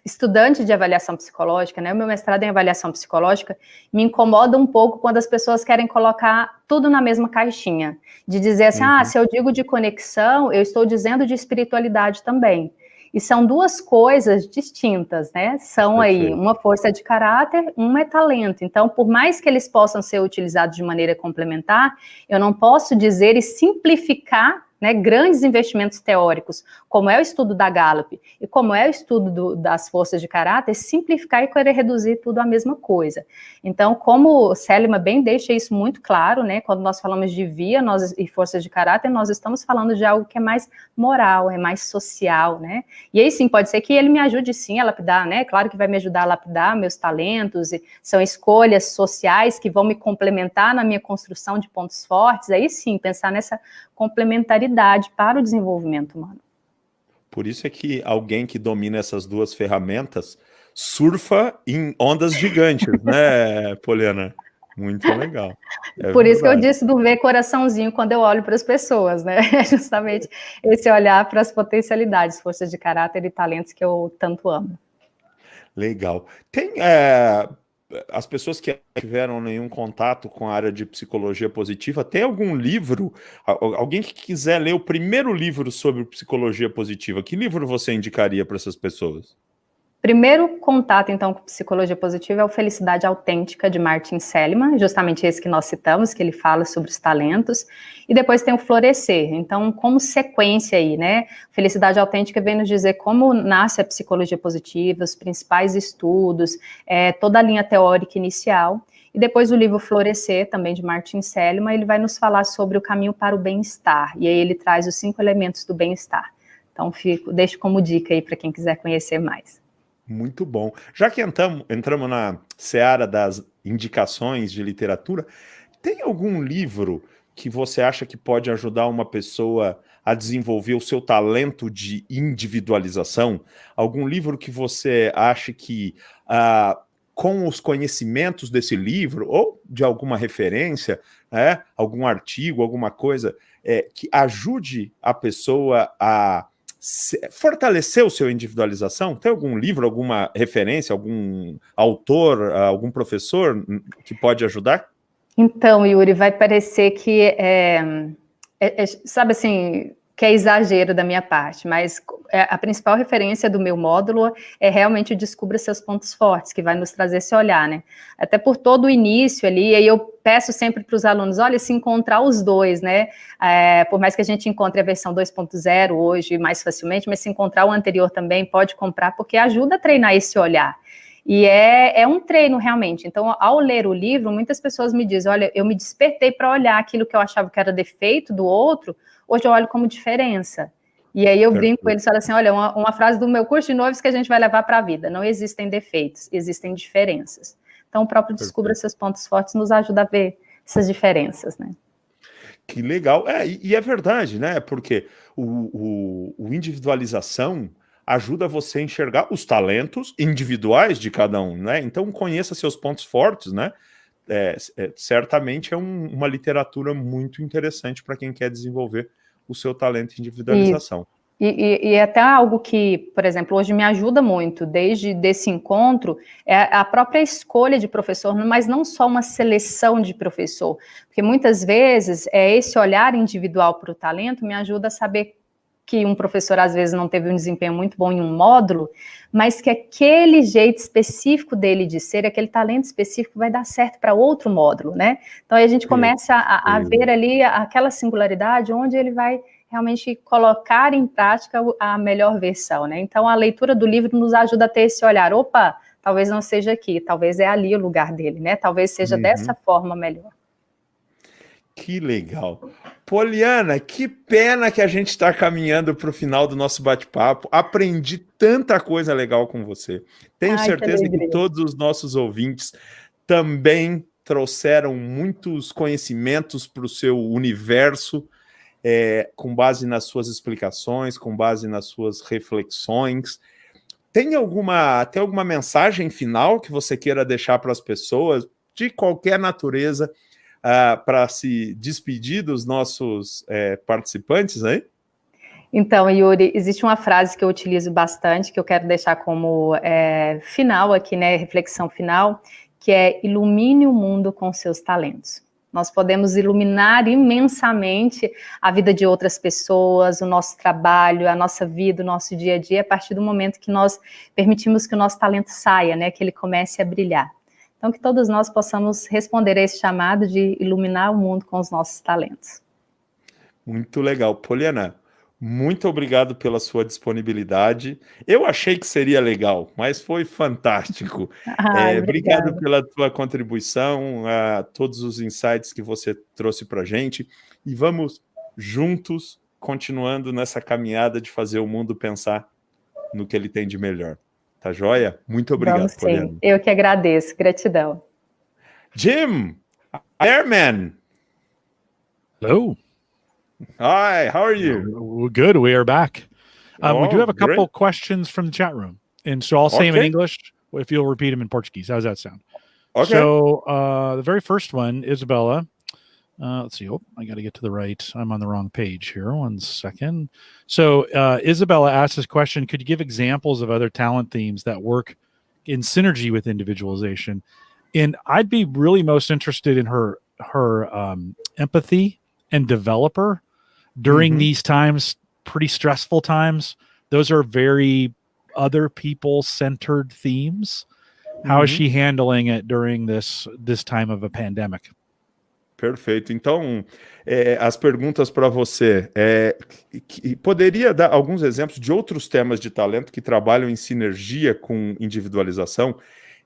S3: estudante de avaliação psicológica, né, o meu mestrado em avaliação psicológica, me incomoda um pouco quando as pessoas querem colocar tudo na mesma caixinha, de dizer assim, se eu digo de conexão, eu estou dizendo de espiritualidade também. E são duas coisas distintas, né? São aí uma força de caráter, uma é talento. Então, por mais que eles possam ser utilizados de maneira complementar, eu não posso dizer e simplificar, né, grandes investimentos teóricos, como é o estudo da Gallup e como é o estudo das forças de caráter, simplificar e querer reduzir tudo à mesma coisa. Então, como Seligman bem deixa isso muito claro, né, quando nós falamos de via e forças de caráter, nós estamos falando de algo que é mais moral, é mais social, né? E aí sim, pode ser que ele me ajude sim a lapidar, né? Claro que vai me ajudar a lapidar meus talentos, são escolhas sociais que vão me complementar na minha construção de pontos fortes, aí sim, pensar nessa complementaridade para o desenvolvimento humano.
S2: Por isso é que alguém que domina essas duas ferramentas surfa em ondas gigantes, né, Poliana? Muito legal.
S3: Por isso que eu disse do ver coraçãozinho quando eu olho para as pessoas, né? É justamente esse olhar para as potencialidades, forças de caráter e talentos que eu tanto amo.
S2: Legal. Tem as pessoas que tiveram nenhum contato com a área de psicologia positiva, tem algum livro, alguém que quiser ler o primeiro livro sobre psicologia positiva, que livro você indicaria para essas pessoas?
S3: Primeiro contato, então, com psicologia positiva é o Felicidade Autêntica, de Martin Seligman, justamente esse que nós citamos, que ele fala sobre os talentos, e depois tem o Florescer. Então, como sequência aí, né? Felicidade Autêntica vem nos dizer como nasce a psicologia positiva, os principais estudos, toda a linha teórica inicial, e depois o livro Florescer, também de Martin Seligman, ele vai nos falar sobre o caminho para o bem-estar, e aí ele traz os 5 elementos do bem-estar. Então, deixo como dica aí para quem quiser conhecer mais.
S2: Muito bom. Já que entramos na seara das indicações de literatura, tem algum livro que você acha que pode ajudar uma pessoa a desenvolver o seu talento de individualização? Algum livro que você acha que, com os conhecimentos desse livro, ou de alguma referência, algum artigo, alguma coisa, que ajude a pessoa a fortalecer o seu individualização? Tem algum livro, alguma referência, algum autor, algum professor que pode ajudar?
S3: Então, Yuri, vai parecer que sabe assim, que é exagero da minha parte, mas a principal referência do meu módulo é realmente o Descubra Seus Pontos Fortes, que vai nos trazer esse olhar, né? Até por todo o início ali, aí eu peço sempre para os alunos, olha, se encontrar os dois, né? Por mais que a gente encontre a versão 2.0 hoje mais facilmente, mas se encontrar o anterior também, pode comprar, porque ajuda a treinar esse olhar. E é um treino, realmente. Então, ao ler o livro, muitas pessoas me dizem, olha, eu me despertei para olhar aquilo que eu achava que era defeito do outro, hoje eu olho como diferença. E aí eu brinco com eles e falo assim, olha, uma frase do meu curso de noivos que a gente vai levar para a vida, não existem defeitos, existem diferenças. Então, o próprio Descubra Seus Pontos Fortes nos ajuda a ver essas diferenças, né?
S2: Que legal. E é verdade, né? Porque o individualização ajuda você a enxergar os talentos individuais de cada um, né? Então, conheça seus pontos fortes, né? Certamente é uma literatura muito interessante para quem quer desenvolver o seu talento de individualização.
S3: E até algo que, por exemplo, hoje me ajuda muito, desde desse encontro, é a própria escolha de professor, mas não só uma seleção de professor, porque muitas vezes esse olhar individual para o talento me ajuda a saber que um professor às vezes não teve um desempenho muito bom em um módulo, mas que aquele jeito específico dele de ser, aquele talento específico vai dar certo para outro módulo, né? Então aí a gente começa a ver ali aquela singularidade onde ele vai realmente colocar em prática a melhor versão, né? Então a leitura do livro nos ajuda a ter esse olhar, opa, talvez não seja aqui, talvez é ali o lugar dele, né? Talvez seja dessa forma melhor.
S2: Que legal. Poliana, que pena que a gente está caminhando para o final do nosso bate-papo. Aprendi tanta coisa legal com você. Tenho certeza que todos os nossos ouvintes também trouxeram muitos conhecimentos para o seu universo, com base nas suas explicações, com base nas suas reflexões. Tem alguma mensagem final que você queira deixar para as pessoas, de qualquer natureza, para se despedir dos nossos participantes aí?
S3: Então, Yuri, existe uma frase que eu utilizo bastante, que eu quero deixar como final aqui, né, reflexão final, que é: ilumine o mundo com seus talentos. Nós podemos iluminar imensamente a vida de outras pessoas, o nosso trabalho, a nossa vida, o nosso dia a dia, a partir do momento que nós permitimos que o nosso talento saia, né, que ele comece a brilhar. Então, que todos nós possamos responder a esse chamado de iluminar o mundo com os nossos talentos.
S2: Muito legal. Poliana, muito obrigado pela sua disponibilidade. Eu achei que seria legal, mas foi fantástico. Obrigado pela tua contribuição, a todos os insights que você trouxe para a gente. E vamos juntos, continuando nessa caminhada de fazer o mundo pensar no que ele tem de melhor. Tá joia? Muito obrigado,
S3: Vamos, sim.
S2: Poliana.
S3: Eu que agradeço. Gratidão.
S2: Jim, Airman.
S1: Hello.
S2: Hi, how are you?
S1: We're good. We are back. We do have a couple
S2: great.
S1: questions from the chat room. And so I'll say them in English if you'll repeat them in Portuguese. How does that sound?
S2: Okay.
S1: So the very first one, Isabella. Let's see. Oh, I got to get to the right. I'm on the wrong page here. 1 second. So Isabella asked this question: could you give examples of other talent themes that work in synergy with individualization? And I'd be really most interested in her empathy and developer during these times, pretty stressful times. Those are very other people centered themes. How is she handling it during this time of a pandemic?
S2: Perfeito. Então, as perguntas para você. Poderia dar alguns exemplos de outros temas de talento que trabalham em sinergia com individualização?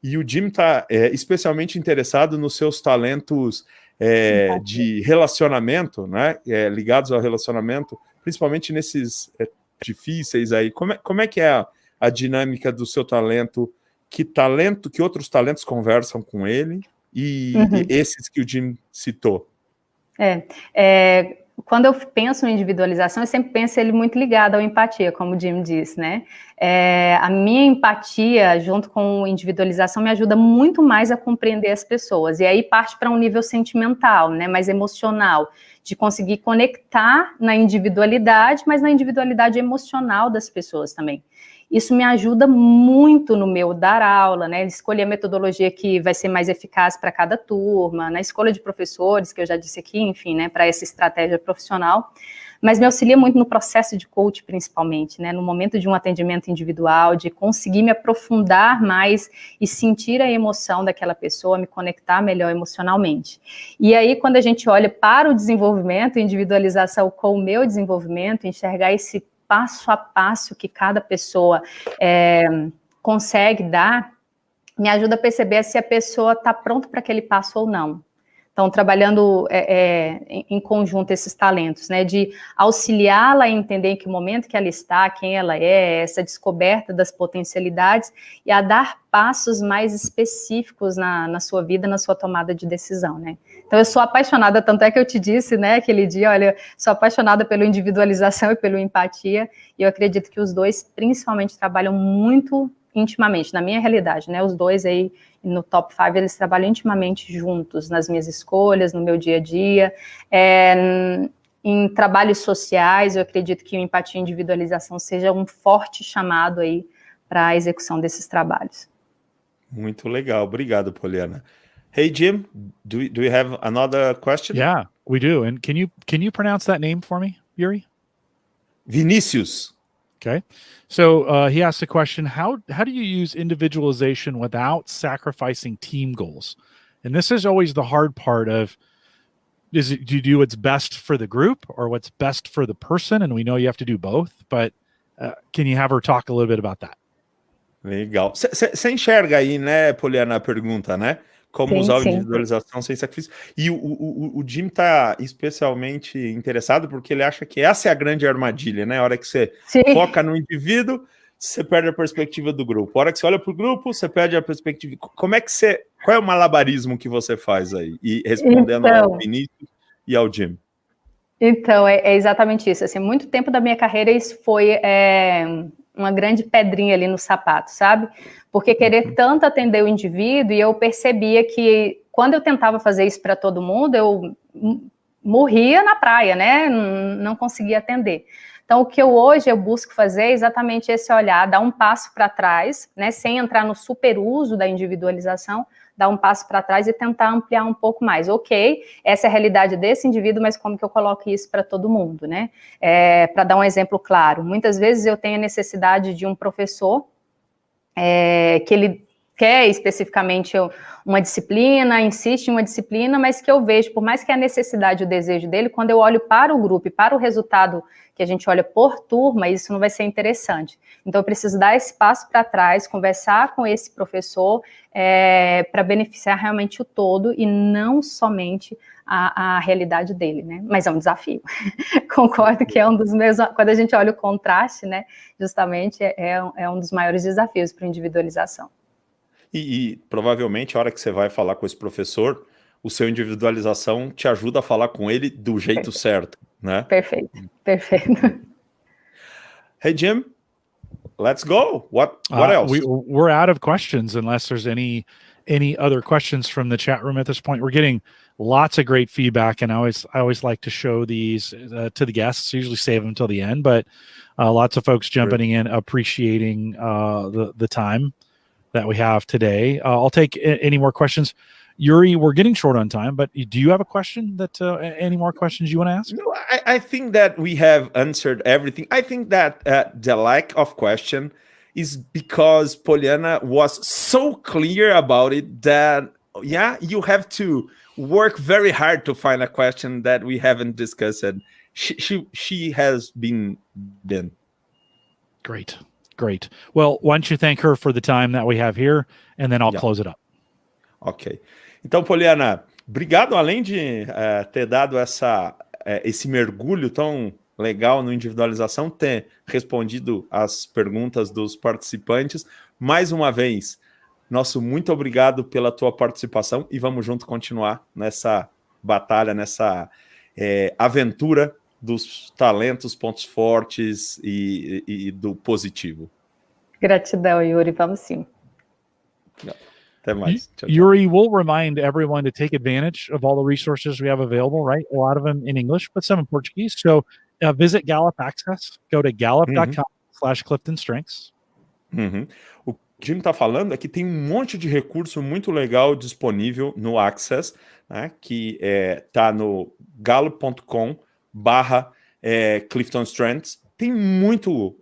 S2: E o Jim está especialmente interessado nos seus talentos de relacionamento, né? Ligados ao relacionamento, principalmente nesses difíceis aí. Como é que é a dinâmica do seu talento? Que outros talentos conversam com ele? E esses que o Jim citou.
S3: Quando eu penso em individualização, eu sempre penso ele muito ligado à empatia, como o Jim disse, né? A minha empatia, junto com individualização, me ajuda muito mais a compreender as pessoas. E aí parte para um nível sentimental, né? Mais emocional, de conseguir conectar na individualidade, mas na individualidade emocional das pessoas também. Isso me ajuda muito no meu dar aula, né? Escolher a metodologia que vai ser mais eficaz para cada turma, na escolha de professores, que eu já disse aqui, enfim, né? Para essa estratégia profissional. Mas me auxilia muito no processo de coach, principalmente, né? No momento de um atendimento individual, de conseguir me aprofundar mais e sentir a emoção daquela pessoa, me conectar melhor emocionalmente. E aí, quando a gente olha para o desenvolvimento, individualização com o meu desenvolvimento, enxergar esse passo a passo que cada pessoa consegue dar, me ajuda a perceber se a pessoa está pronta para aquele passo ou não. Então, trabalhando em conjunto esses talentos, né, de auxiliá-la a entender em que momento que ela está, quem ela é, essa descoberta das potencialidades e a dar passos mais específicos na sua vida, na sua tomada de decisão, né. Então, eu sou apaixonada, tanto é que eu te disse, né, aquele dia, olha, sou apaixonada pela individualização e pela empatia, e eu acredito que os dois, principalmente, trabalham muito intimamente, na minha realidade, né, os dois aí no top 5, eles trabalham intimamente juntos, nas minhas escolhas, no meu dia a dia, em trabalhos sociais, eu acredito que o empatia e individualização seja um forte chamado aí para a execução desses trabalhos.
S2: Muito legal, obrigado, Poliana. Hey, Jim, do you have another question?
S1: Yeah, we do. And can you pronounce that name for me, Yuri?
S2: Vinicius.
S1: Okay. So he asked the question, how do you use individualization without sacrificing team goals? And this is always the hard part of, do you do what's best for the group or what's best for the person? And we know you have to do both, but can you have her talk a little bit about that?
S2: Legal. Você enxerga aí, né, Poliana, a pergunta, né? Como usar a individualização sem sacrifício. E o Jim está especialmente interessado porque ele acha que essa é a grande armadilha, né? A hora que você foca no indivíduo, você perde a perspectiva do grupo. A hora que você olha para o grupo, você perde a perspectiva. Qual é o malabarismo que você faz aí? E respondendo ao Vinícius e ao Jim.
S3: Então, é exatamente isso. Assim, muito tempo da minha carreira isso foi uma grande pedrinha ali no sapato, sabe? Porque querer tanto atender o indivíduo, e eu percebia que quando eu tentava fazer isso para todo mundo, eu morria na praia, né? Não conseguia atender. Então, o que eu busco fazer é exatamente esse olhar, dar um passo para trás, né, sem entrar no superuso da individualização, dar um passo para trás e tentar ampliar um pouco mais. Ok, essa é a realidade desse indivíduo, mas como que eu coloco isso para todo mundo, né? Para dar um exemplo claro, muitas vezes eu tenho a necessidade de um professor que ele quer especificamente uma disciplina, insiste em uma disciplina, mas que eu vejo, por mais que a necessidade e o desejo dele, quando eu olho para o grupo e para o resultado que a gente olha por turma, isso não vai ser interessante. Então, eu preciso dar esse passo para trás, conversar com esse professor para beneficiar realmente o todo e não somente a realidade dele, né? Mas é um desafio. Concordo que é um dos meus... Quando a gente olha o contraste, né? Justamente é um dos maiores desafios para a individualização.
S2: E provavelmente a hora que você vai falar com esse professor, o seu individualização te ajuda a falar com ele do jeito certo, né?
S3: Perfeito.
S2: Hey, Jim, let's go. What else?
S1: We're out of questions unless there's any other questions from the chat room at this point. We're getting lots of great feedback, and I always like to show these to the guests. Usually save them until the end, but lots of folks jumping in, appreciating the time that we have today. I'll take any more questions. Yuri, we're getting short on time, but do you have a question any more questions you want to ask?
S2: No, I think that we have answered everything. I think that the lack of question is because Poliana was so clear about it that, yeah, you have to work very hard to find a question that we haven't discussed. And she has been done.
S1: Great. Well, why don't you thank her for the time that we have here, and then I'll close it up.
S2: Ok. Então, Poliana, obrigado, além de ter dado esse mergulho tão legal no individualização, ter respondido as perguntas dos participantes. Mais uma vez, nosso muito obrigado pela tua participação e vamos junto continuar nessa batalha, nessa aventura dos talentos, pontos fortes e do positivo.
S3: Gratidão, Yuri. Vamos sim.
S2: Até mais. Tchau, tchau.
S1: Yuri, we'll remind everyone to take advantage of all the resources we have available, right? A lot of them in English, but some in Portuguese. So visit Gallup Access. Go to gallup.com/CliftonStrengths.
S2: O que o Jim está falando é que tem um monte de recurso muito legal disponível no Access, né, que está no gallup.com/CliftonStrengths. Tem muito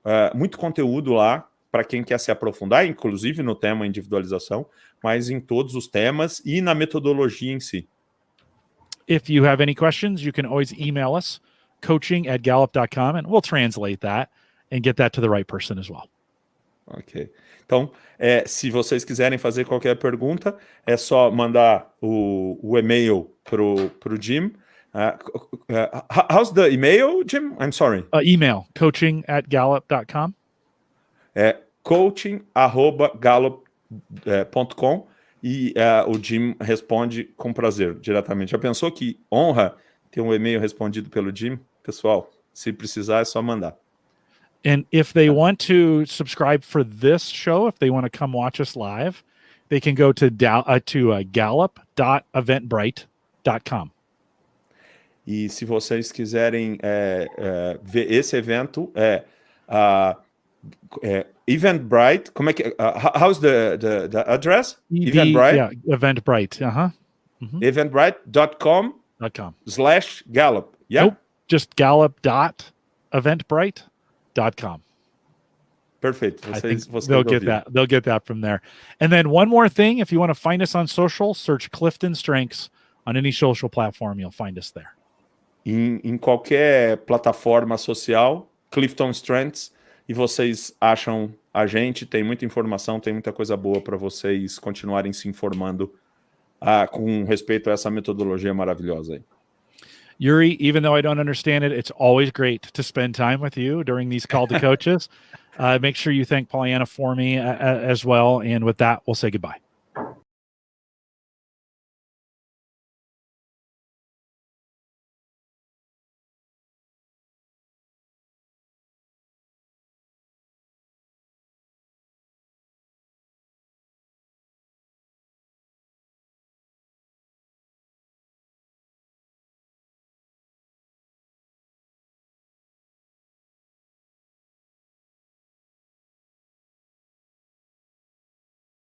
S2: conteúdo lá para quem quer se aprofundar, inclusive no tema individualização, mas em todos os temas e na metodologia em si.
S1: If you have any questions, you can always email us, coaching@gallup.com, and we'll translate that and get that to the right person as well.
S2: Ok. Então, se vocês quiserem fazer qualquer pergunta, é só mandar o e-mail pro Jim. How's the email, Jim? I'm sorry.
S1: Email, coaching@gallup.com.
S2: coaching@gallup.com e o Jim responde com prazer, diretamente. Já pensou que honra ter um e-mail respondido pelo Jim? Pessoal, se precisar é só mandar.
S1: And if they want to subscribe for this show, if they want to come watch us live, they can go to gallup.eventbrite.com.
S2: E se vocês quiserem ver esse evento, Eventbrite, como é que how's the address? Eventbrite?
S1: Yeah, Eventbrite.
S2: Eventbrite.com/Gallup. Yeah.
S1: Nope, just gallup.eventbrite.com.
S2: Perfeito.
S1: They'll get that from there. And then one more thing, if you want to find us on social, search Clifton Strengths on any social platform, you'll find us there.
S2: Em qualquer plataforma social, Clifton Strengths, e vocês acham a gente, tem muita informação, tem muita coisa boa para vocês continuarem se informando com respeito a essa metodologia maravilhosa aí.
S1: Yuri, even though I don't understand it, it's always great to spend time with you during these call to coaches. Make sure you thank Pollyanna for me as well. And with that, we'll say goodbye.